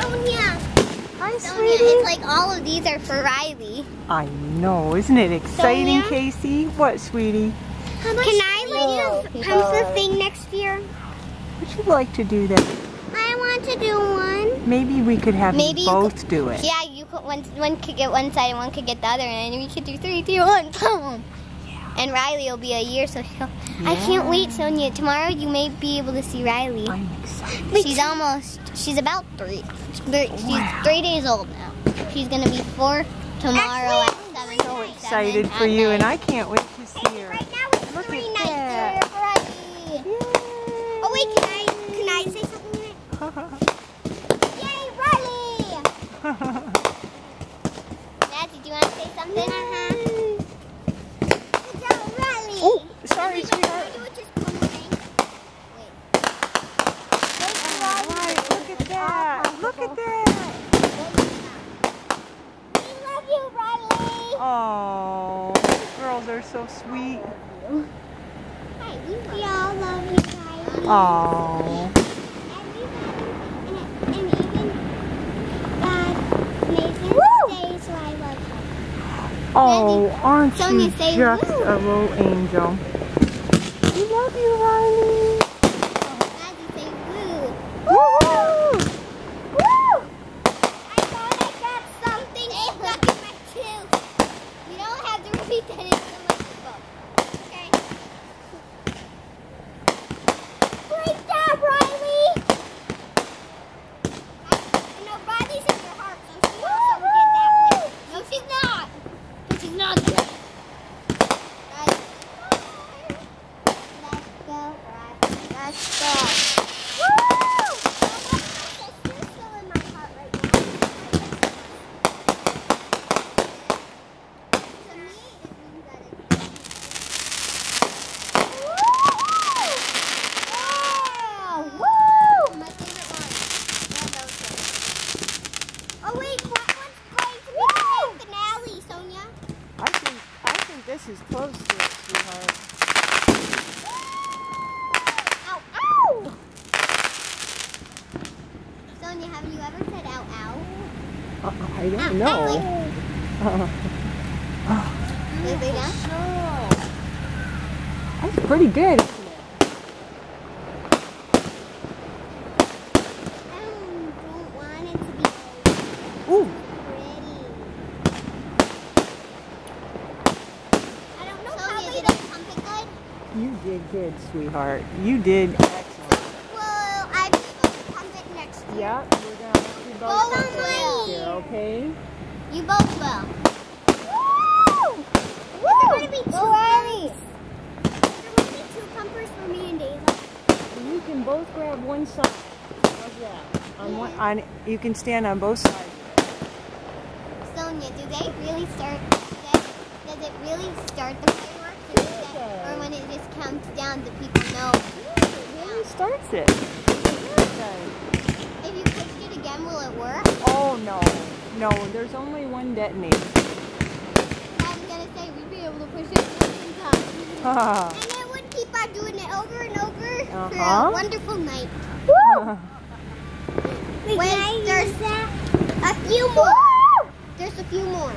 Sonia. Hi, Sonia, sweetie. it's like all of these are for Riley. I know, isn't it exciting, Sonia? Casey? What, sweetie? Can I let you pencil thing next year? Would you like to do that? I want to do one. Maybe we could have Maybe you you both do it. Yeah, you could. One could get one side and one could get the other, and then we could do 3, 2, 1, boom. And Riley will be a year, so she'll. Yeah. I can't wait, Sonia. Tomorrow you may be able to see Riley. I'm excited. She's about 3. She's Wow. 3 days old now. She's gonna be 4 tomorrow at 7. I'm so excited for you, and I can't wait to see her. Right now it's Look 3 at nights that. for Riley. Yay. Oh wait, can I say something? Yay, Riley! Dad, did you want to say something? Good job, Riley. Oh, sorry, sweetheart. Alright, look at that. Look at that. We love you, Riley. Oh, girls are so sweet. Hi, we all love you, Riley. Oh. And even Nathan stays, so I love him. Oh, aren't Sonia, you say just woo. a little angel? We love you, Riley. Daddy, say woo. Woo! Woo! I thought I got something stuck in my tooth. You don't have to repeat that into the microphone. Okay? Great job, Riley! No, Riley's in your heart, so she also did that one. No, she's not. She's not good. Riley. Let's go, Riley. Let's go. Woo! You're still in my heart right now. To me, it means that it's Woo! My favorite one. Yeah, those ones. Oh wait, what one's going to be the finale, Sonia? I think this is close to it, sweetheart. Ow, ow! Sonia, have you ever said ow, ow? I don't Ow, know. Did they know? That's pretty good. I don't want it to be Ooh. pretty. I don't know how did I pump it good? You did good, sweetheart. You did excellent. Well, I be able to pump it next year. Yeah, we're gonna let you both Oh, pump it next my. year, okay? You both will. Woo! Woo! There's gonna be 2 pumpers. There's gonna be 2 pumpers for me and Dayla. You can both grab one side. How's that? On you can stand on both sides. Sonia, do they really start? Does it really start the fireworks? Or when it just counts down, do people know? It really starts it. Okay. If you pushed it again, will it work? Oh no. No, there's only one detonator. I was gonna say we'd be able to push it one time. And it would keep on doing it over and over for a wonderful night. Wait, there's a few more. There's a few more.